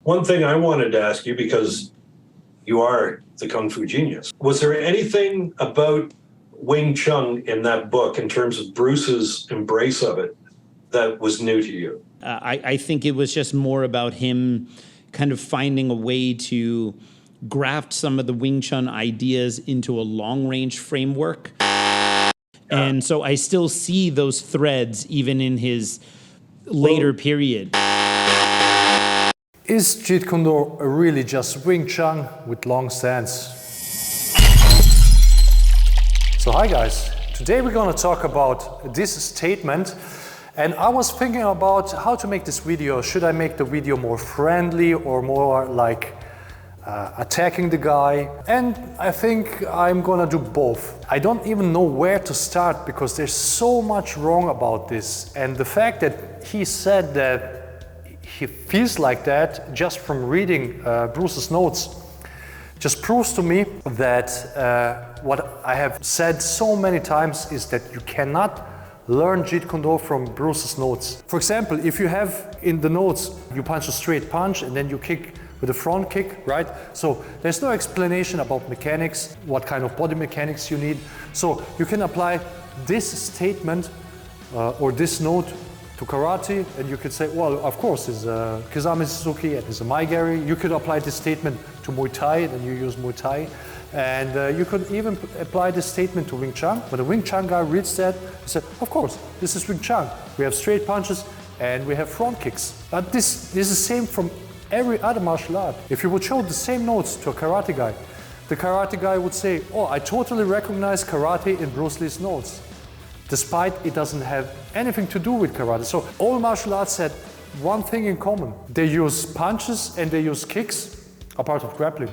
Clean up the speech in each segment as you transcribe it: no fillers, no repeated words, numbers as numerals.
One thing I wanted to ask you, because you are the Kung Fu genius, was there anything about Wing Chun in that book, in terms of Bruce's embrace of it, that was new to you? I think it was just more about him kind of finding a way to graft some of the Wing Chun ideas into a long-range framework. And so I still see those threads even in his later period. Is Jeet Kune Do really just Wing Chun with long stance? So hi guys, today we're going to talk about this statement, and I was thinking about how to make this video. Should I make the video more friendly or more like attacking the guy? And I think I'm gonna do both. I don't even know where to start because there's so much wrong about this, and the fact that he said that he feels like that just from reading Bruce's notes just proves to me that what I have said so many times is that you cannot learn Jeet Kune Do from Bruce's notes. For example, if you have in the notes, you punch a straight punch and then you kick with a front kick, right? So there's no explanation about mechanics, what kind of body mechanics you need. So you can apply this statement or this note to karate, and you could say, well, of course, it's a Kizami Suzuki and it's a Maigari. You could apply this statement to Muay Thai, and you use Muay Thai. And you could even apply this statement to Wing Chun. When a Wing Chun guy reads that, he said, of course, this is Wing Chun. We have straight punches and we have front kicks. But this is the same from every other martial art. If you would show the same notes to a karate guy, the karate guy would say, oh, I totally recognize karate in Bruce Lee's notes, despite it doesn't have anything to do with karate. So all martial arts had one thing in common. They use punches and they use kicks, a part of grappling,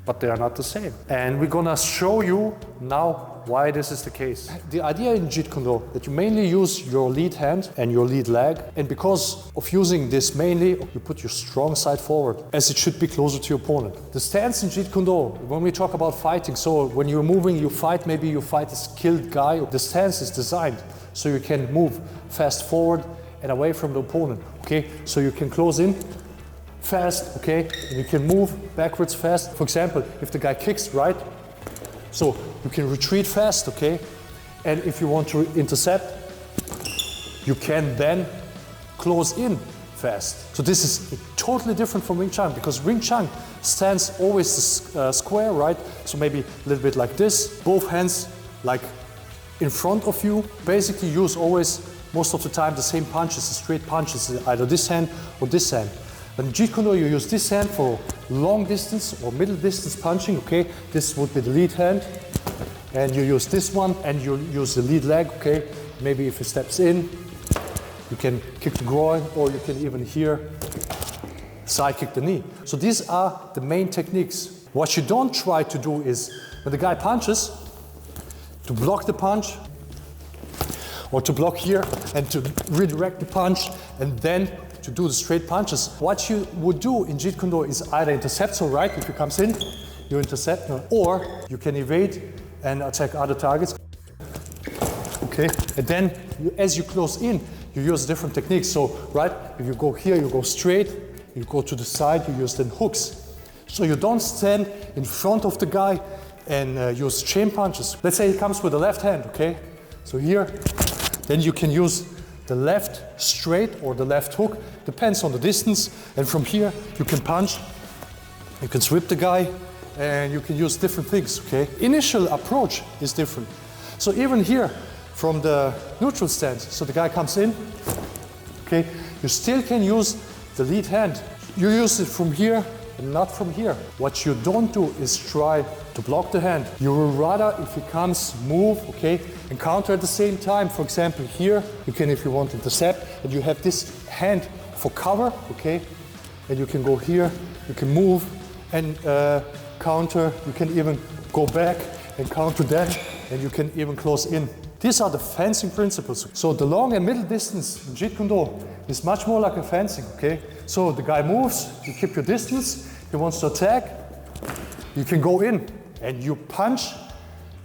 but they are not the same. And we're gonna show you now why this is the case. The idea in Jeet Kune Do that you mainly use your lead hand and your lead leg, and because of using this mainly, you put your strong side forward, as it should be closer to your opponent. The stance in Jeet Kune Do, when we talk about fighting, so when you're moving, you fight, maybe you fight a skilled guy, the stance is designed so you can move fast forward and away from the opponent, okay? So you can close in fast, okay? And you can move backwards fast. For example, if the guy kicks, right? So you can retreat fast, okay? And if you want to intercept, you can then close in fast. So this is totally different from Wing Chun, because Wing Chun stands always square, right? So maybe a little bit like this, both hands like in front of you. Basically use always, most of the time, the same punches, the straight punches, either this hand or this hand. But in Jeet Kune Do, you use this hand for long distance or middle distance punching, okay? This would be the lead hand. And you use this one and you use the lead leg, okay? Maybe if he steps in, you can kick the groin, or you can even here side kick the knee. So these are the main techniques. What you don't try to do is, when the guy punches, to block the punch, or to block here and to redirect the punch, and then to do the straight punches. What you would do in Jeet Kune Do is either intercept, so right, if he comes in, you intercept, or you can evade and attack other targets. Okay, and then as you close in, you use different techniques. So, right, if you go here, you go straight, you go to the side, you use then hooks. So you don't stand in front of the guy and use chain punches. Let's say he comes with the left hand, okay? So here, then you can use the left straight or the left hook, depends on the distance. And from here, you can punch, you can sweep the guy, and you can use different things, okay? Initial approach is different. So even here, from the neutral stance, so the guy comes in, okay? You still can use the lead hand. You use it from here and not from here. What you don't do is try to block the hand. You will rather, if he comes, move, okay, and counter at the same time. For example, here, you can, if you want to intercept, and you have this hand for cover, okay, and you can go here, you can move and counter, you can even go back and counter that, and you can even close in. These are the fencing principles. So the long and middle distance in Jeet Kune Do is much more like a fencing, okay? So the guy moves, you keep your distance, he wants to attack, you can go in and you punch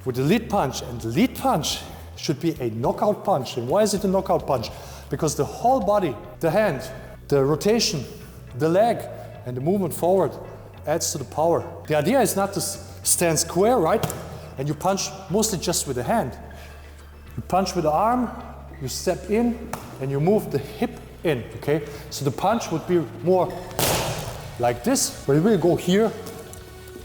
with the lead punch, and the lead punch should be a knockout punch. And why is it a knockout punch? Because the whole body, the hand, the rotation, the leg, and the movement forward adds to the power. The idea is not to stand square, right? And you punch mostly just with the hand. You punch with the arm, you step in, and you move the hip in, okay? So the punch would be more like this, where you will go here,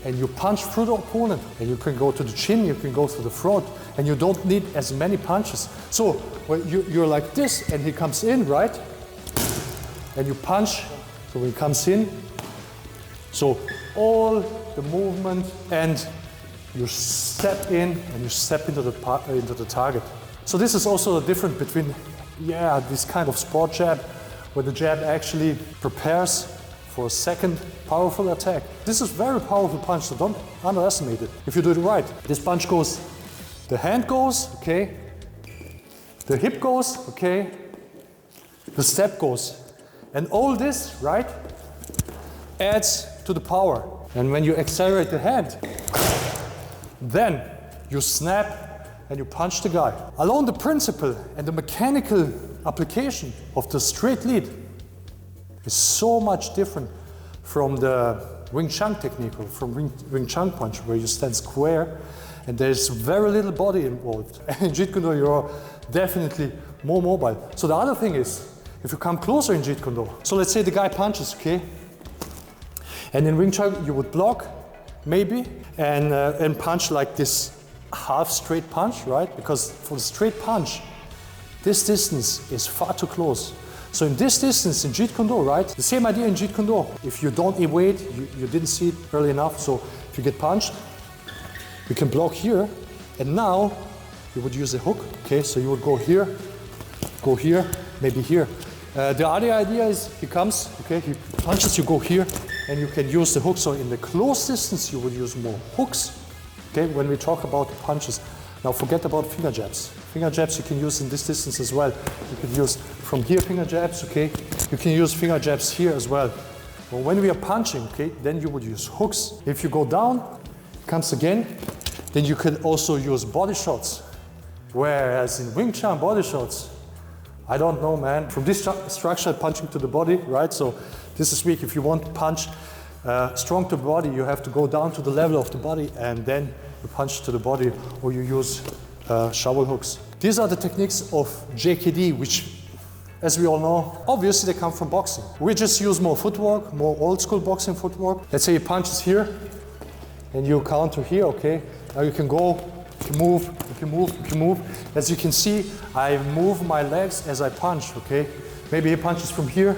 and you punch through the opponent, and you can go to the chin, you can go to the throat, and you don't need as many punches. So when you're like this, and he comes in, right? And you punch, so when he comes in, so all the movement, and you step in, and you step into the target. So this is also the difference between, this kind of sport jab, where the jab actually prepares for a second powerful attack. This is very powerful punch, so don't underestimate it. If you do it right, this punch goes, the hand goes, okay, the hip goes, okay, the step goes. And all this, right, adds to the power. And when you accelerate the hand, then you snap and you punch the guy. Alone the principle and the mechanical application of the straight lead is so much different from the Wing Chun technique or from Wing Chun punch, where you stand square and there's very little body involved. And in Jeet Kune Do you're definitely more mobile. So the other thing is, if you come closer in Jeet Kune Do, so let's say the guy punches, okay? And in Wing Chun you would block, maybe, and punch like this half straight punch, right? Because for the straight punch, this distance is far too close. So in this distance in Jeet Kune Do, right? The same idea in Jeet Kune Do. If you don't evade, you didn't see it early enough, so if you get punched, you can block here, and now you would use a hook, okay? So you would go here, maybe here. The other idea is he comes, okay, he punches, you go here, and you can use the hook. So in the close distance, you would use more hooks, okay, when we talk about punches. Now forget about finger jabs. Finger jabs you can use in this distance as well. You can use from here finger jabs, okay? You can use finger jabs here as well. But when we are punching, okay, then you would use hooks. If you go down, comes again, then you can also use body shots. Whereas in Wing Chun body shots, I don't know, man. From this structure, punching to the body, right? So this is weak. If you want to punch strong to the body, you have to go down to the level of the body and then you punch to the body, or you use shovel hooks. These are the techniques of JKD, which, as we all know, obviously they come from boxing. We just use more footwork, more old school boxing footwork. Let's say he punches here and you counter here, okay? Now you can go, you can move, you can move, you can move. As you can see, I move my legs as I punch, okay? Maybe he punches from here,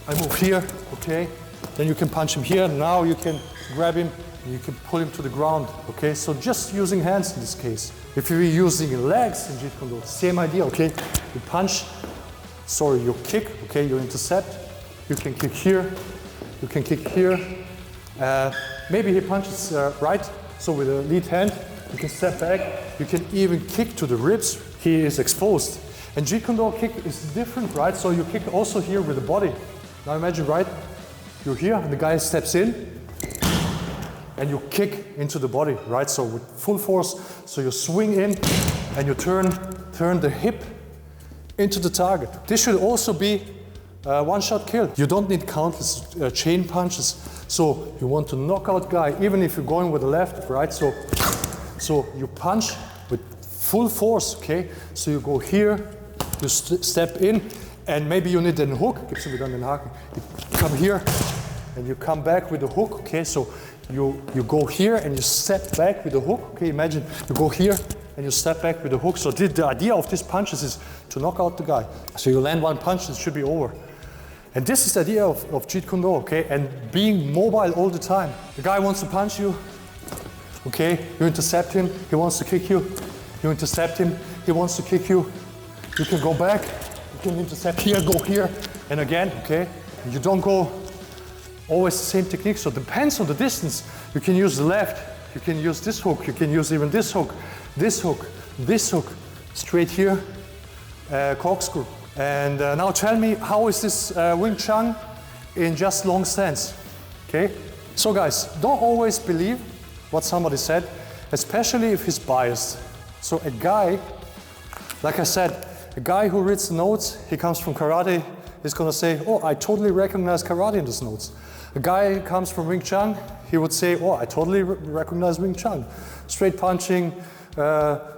I move here, okay? Then you can punch him here, now you can grab him, and you can pull him to the ground, okay? So just using hands in this case. If you're using legs in Jeet Kune Do, same idea, okay? You punch, you kick, okay? You intercept, you can kick here, you can kick here. Maybe he punches right, so with the lead hand, you can step back, you can even kick to the ribs, he is exposed. And Jeet Kune Do kick is different, right? So you kick also here with the body. Now imagine, right? You're here, and the guy steps in, and you kick into the body, right? So with full force, so you swing in, and you turn the hip into the target. This should also be one-shot kill. You don't need countless chain punches. So you want to knock out guy, even if you're going with the left, right? So you punch with full force, okay? So you go here, you step in, and maybe you need a hook. You come here, and you come back with the hook, okay? So you go here and you step back with the hook, okay? Imagine you go here and you step back with the hook. So the idea of these punches is to knock out the guy. So you land one punch, it should be over. And this is the idea of Jeet Kune Do, okay? And being mobile all the time. The guy wants to punch you, okay? You intercept him, he wants to kick you. You intercept him, he wants to kick you. You can go back, you can intercept here, go here, and again, okay? You don't go always the same technique, so it depends on the distance. You can use the left, you can use this hook, you can use even this hook, this hook, this hook, straight here, corkscrew. And now tell me, how is this Wing Chun in just long stance, okay? So guys, don't always believe what somebody said, especially if he's biased. So a guy, like I said, a guy who reads the notes, he comes from karate, he's gonna say, oh, I totally recognize karate in these notes. A guy who comes from Wing Chun, he would say, oh, I totally recognize Wing Chun. Straight punching,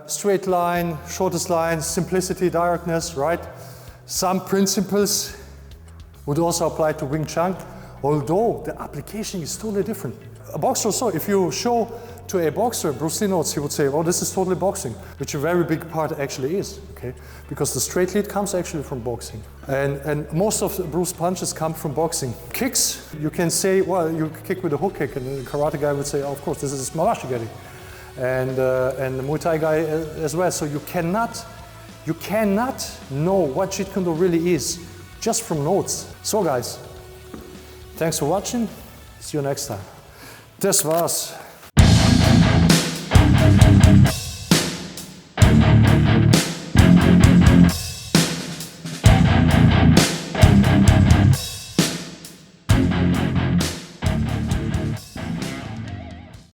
straight line, shortest line, simplicity, directness, right? Some principles would also apply to Wing Chun, although the application is totally different. A boxer also, if you show to a boxer Bruce Lee notes, he would say, oh, this is totally boxing, which a very big part actually is, okay? Because the straight lead comes actually from boxing. And most of the Bruce punches come from boxing. Kicks, you can say, well, you kick with a hook kick, and the karate guy would say, oh, of course, this is Marashigiri. And the Muay Thai guy as well. So you cannot know what Jeet Kune Do really is just from notes. So guys, thanks for watching. See you next time. Das war's.